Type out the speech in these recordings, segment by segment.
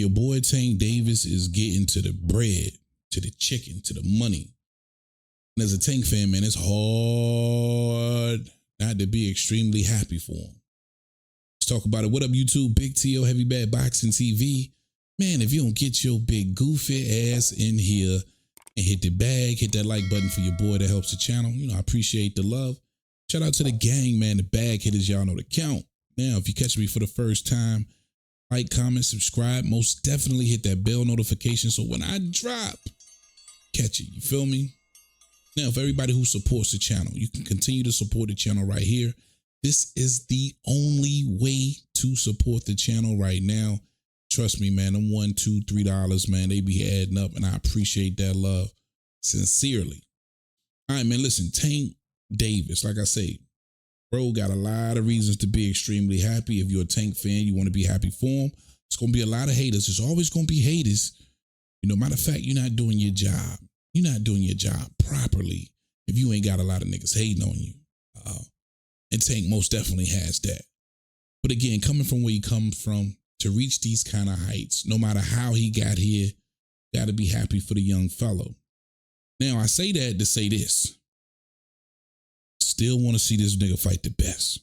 your boy Tank Davis is getting to the bread, to the chicken, to the money. And as a Tank fan, man, it's hard not to be extremely happy for him. Let's talk about it. What up, YouTube? Big T.O. Heavy Bad Boxing TV. Man, if you don't get your big goofy ass in here and hit the bag, hit that like button for your boy, that helps the channel. You know, I appreciate the love. Shout out to the gang, man. The bag hitters, y'all know the count. Now, if you catch me for the first time, like, comment, subscribe. Most definitely hit that bell notification so when I drop, catch it. You feel me? Now, for everybody who supports the channel, you can continue to support the channel right here. This is the only way to support the channel right now. Trust me, man, them $1, $2, $3, man, they be adding up, and I appreciate that love sincerely. All right, man, listen, Tank Davis, like I say, bro got a lot of reasons to be extremely happy. If you're a Tank fan, you want to be happy for him. It's going to be a lot of haters. There's always going to be haters. You know, matter of fact, you're not doing your job. You're not doing your job properly if you ain't got a lot of niggas hating on you. And Tank most definitely has that. But again, coming from where he comes from to reach these kind of heights, no matter how he got here, got to be happy for the young fellow. Now, I say that to say this. Still want to see this nigga fight the best.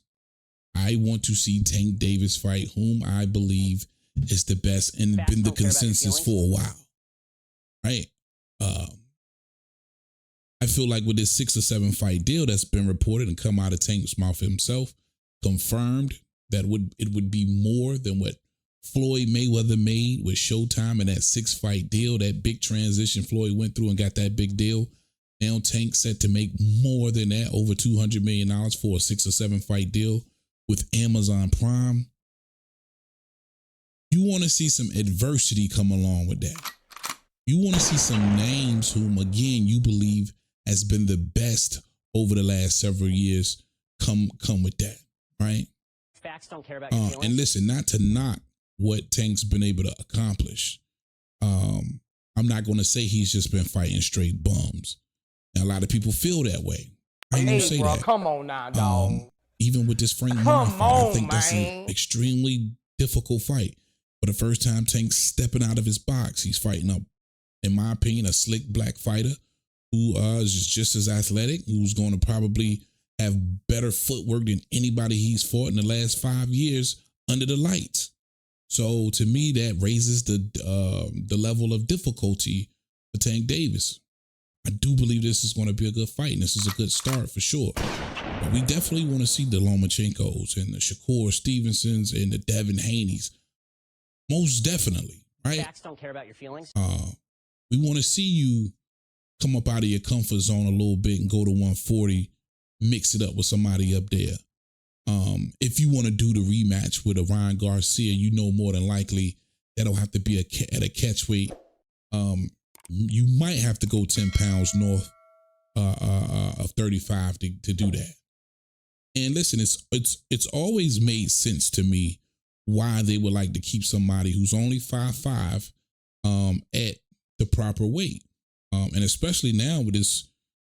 I want to see Tank Davis fight whom I believe is the best and been the consensus for a while. Right? I feel like with this 6 or 7 fight deal that's been reported and come out of Tank's mouth himself, confirmed that it would be more than what Floyd Mayweather made with Showtime and that 6 fight deal, that big transition Floyd went through and got that big deal. Now Tank set to make more than that, over $200 million for a 6 or 7 fight deal with Amazon Prime. You want to see some adversity come along with that. You want to see some names whom, again, you believe has been the best over the last several years come with that, right? Facts don't care about your feelings. And listen, not to knock what Tank's been able to accomplish. I'm not going to say he's just been fighting straight bums. Now, a lot of people feel that way. I ain't gonna say that. Come on now, dog. Even with this Frank Martin fight, I think that's an extremely difficult fight. For the first time, Tank's stepping out of his box. He's fighting up, in my opinion, a slick black fighter who is just as athletic, who's going to probably have better footwork than anybody he's fought in the last 5 years under the lights. So to me, that raises the level of difficulty for Tank Davis. I do believe this is going to be a good fight, and this is a good start for sure. But we definitely want to see the Lomachenkos and the Shakur Stevensons and the Devin Haneys. Most definitely, right? Facts don't care about your feelings. We want to see you come up out of your comfort zone a little bit and go to 140, mix it up with somebody up there. If you want to do the rematch with a Ryan Garcia, you know more than likely that'll have to be at a catch weight. You might have to go 10 pounds north of 35 to do that. And listen, it's always made sense to me why they would like to keep somebody who's only 5'5" at the proper weight. And especially now with this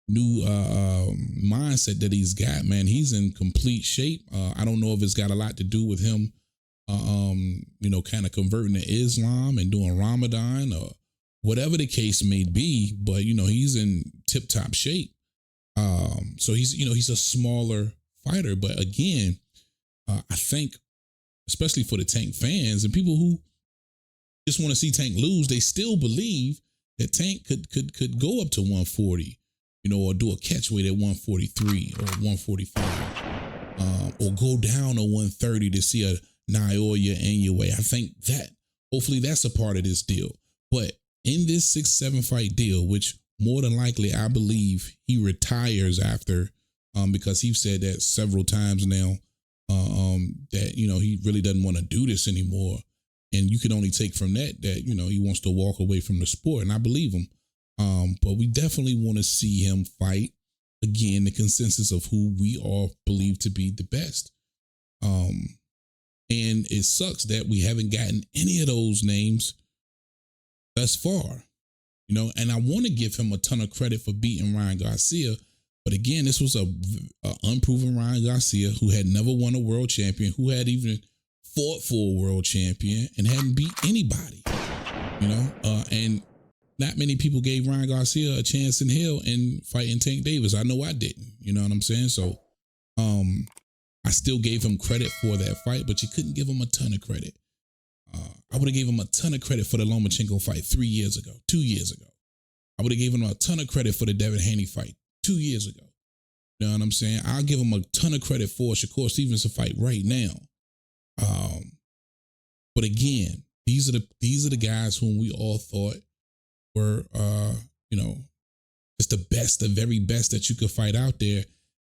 new mindset that he's got, man, he's in complete shape. I don't know if it's got a lot to do with him, kind of converting to Islam and doing Ramadan or whatever the case may be, but, he's in tip top shape. So he's a smaller fighter, but again, I think, especially for the Tank fans and people who just want to see Tank lose, they still believe that Tank could go up to 140, or do a catch weight at 143 or 145, or go down to 130 to see a Naoya Inoue. I think that hopefully that's a part of this deal. But in this 6-7 fight deal, which more than likely I believe he retires after, because he's said that several times now, that he really doesn't want to do this anymore. And you can only take from that he wants to walk away from the sport, and I believe him. But we definitely want to see him fight again, the consensus of who we all believe to be the best. And it sucks that we haven't gotten any of those names thus far, and I want to give him a ton of credit for beating Ryan Garcia. But again, this was a unproven Ryan Garcia who had never won a world champion, who had even fought for a world champion and hadn't beat anybody. you know, and not many people gave Ryan Garcia a chance in hell in fighting Tank Davis. I know I didn't, you know what I'm saying? So, I still gave him credit for that fight, but you couldn't give him a ton of credit. I would have gave him a ton of credit for the Lomachenko fight 2 years ago. I would have given him a ton of credit for the Devin Haney fight 2 years ago. You know what I'm saying? I'll give him a ton of credit for Shakur Stevenson fight right now. But again, these are the guys whom we all thought were, you know, just the best, the very best that you could fight out there.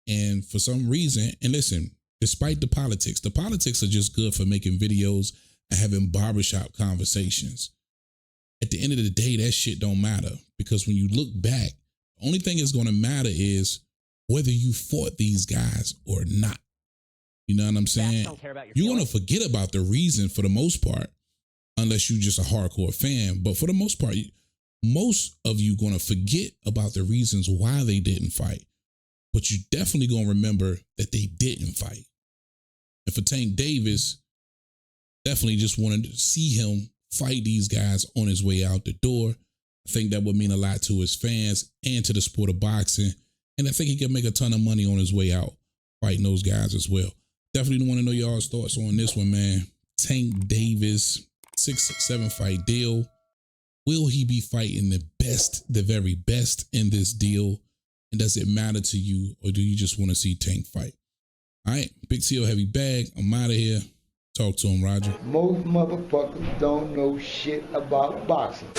And for some reason, and listen, despite the politics are just good for making videos and having barbershop conversations. At the end of the day, that shit don't matter, because when you look back, the only thing that's going to matter is whether you fought these guys or not. You know what I'm saying? You're going to forget about the reason for the most part, unless you're just a hardcore fan. But for the most part, most of you going to forget about the reasons why they didn't fight. But you definitely going to remember that they didn't fight. And for Tank Davis, definitely just wanted to see him fight these guys on his way out the door. I think that would mean a lot to his fans and to the sport of boxing. And I think he could make a ton of money on his way out fighting those guys as well. Definitely want to know y'all's thoughts on this one, man. Tank Davis, 6-7 fight deal. Will he be fighting the best, the very best in this deal? And does it matter to you, or do you just want to see Tank fight? All right, Big T.O. Heavy Bag. I'm out of here. Talk to him, Roger. Most motherfuckers don't know shit about boxing.